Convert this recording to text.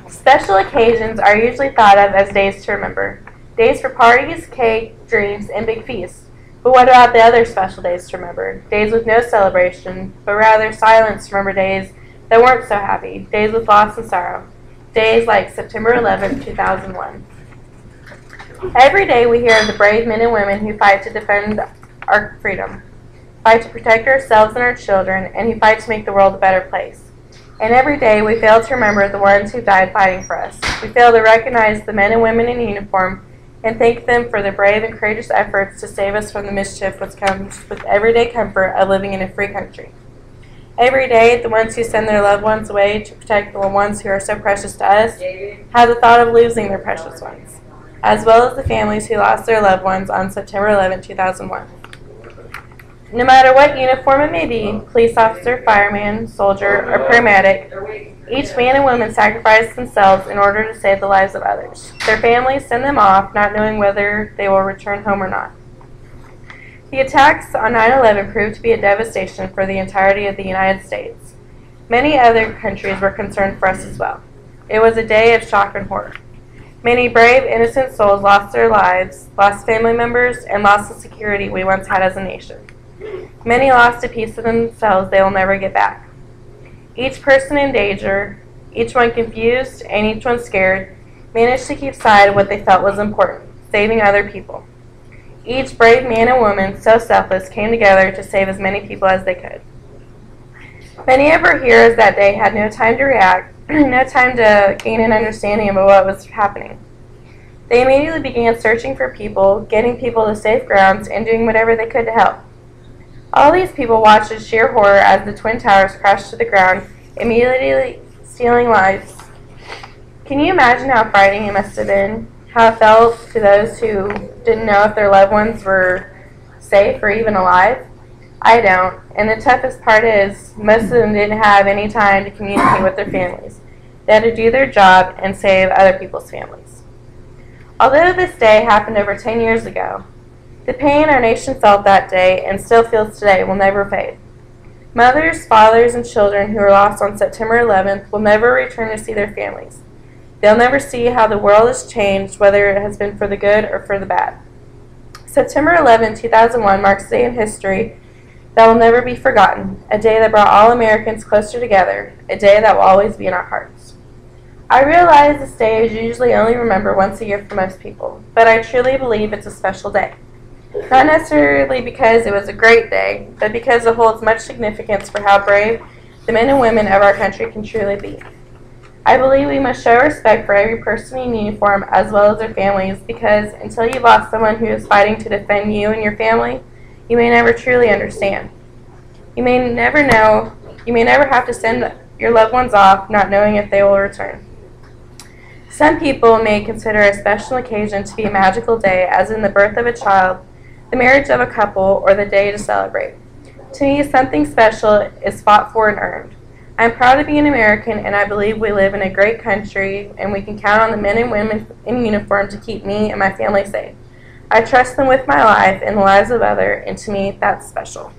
Special occasions are usually thought of as days to remember. Days for parties, cake, drinks, and big feasts. But what about the other special days to remember? Days with no celebration, but rather silence to remember days that weren't so happy. Days with loss and sorrow. Days like September 11, 2001. Every day we hear of the brave men and women who fight to defend our freedom, fight to protect ourselves and our children, and who fight to make the world a better place. And every day we fail to remember the ones who died fighting for us. We fail to recognize the men and women in uniform and thank them for their brave and courageous efforts to save us from the mischief which comes with everyday comfort of living in a free country. Every day, the ones who send their loved ones away to protect the ones who are so precious to us have the thought of losing their precious ones, as well as the families who lost their loved ones on September 11, 2001. No matter what uniform it may be, police officer, fireman, soldier, or paramedic, each man and woman sacrifice themselves in order to save the lives of others. Their families send them off not knowing whether they will return home or not. The attacks on 9/11 proved to be a devastation for the entirety of the United States. Many other countries were concerned for us as well. It was a day of shock and horror. Many brave, innocent souls lost their lives, lost family members, and lost the security we once had as a nation. Many lost a piece of themselves they will never get back. Each person in danger, each one confused, and each one scared, managed to keep aside what they felt was important, saving other people. Each brave man and woman, so selfless, came together to save as many people as they could. Many of our heroes that day had no time to react, no time to gain an understanding of what was happening. They immediately began searching for people, getting people to safe grounds, and doing whatever they could to help. All these people watched in sheer horror as the Twin Towers crashed to the ground, immediately stealing lives. Can you imagine how frightening it must have been? How it felt to those who didn't know if their loved ones were safe or even alive? I don't. And the toughest part is, most of them didn't have any time to communicate with their families. They had to do their job and save other people's families. Although this day happened over 10 years ago, the pain our nation felt that day and still feels today will never fade. Mothers, fathers, and children who were lost on September 11th will never return to see their families. They'll never see how the world has changed, whether it has been for the good or for the bad. September 11, 2001 marks a day in history that will never be forgotten, a day that brought all Americans closer together, a day that will always be in our hearts. I realize this day is usually only remembered once a year for most people, but I truly believe it's a special day. Not necessarily because it was a great day, but because it holds much significance for how brave the men and women of our country can truly be. I believe we must show respect for every person in uniform as well as their families, because until you've lost someone who is fighting to defend you and your family, you may never truly understand. You may never know, you may never have to send your loved ones off not knowing if they will return. Some people may consider a special occasion to be a magical day, as in the birth of a child, the marriage of a couple, or the day to celebrate. To me, something special is fought for and earned. I'm proud to be an American, and I believe we live in a great country, and we can count on the men and women in uniform to keep me and my family safe. I trust them with my life and the lives of others, and to me, that's special.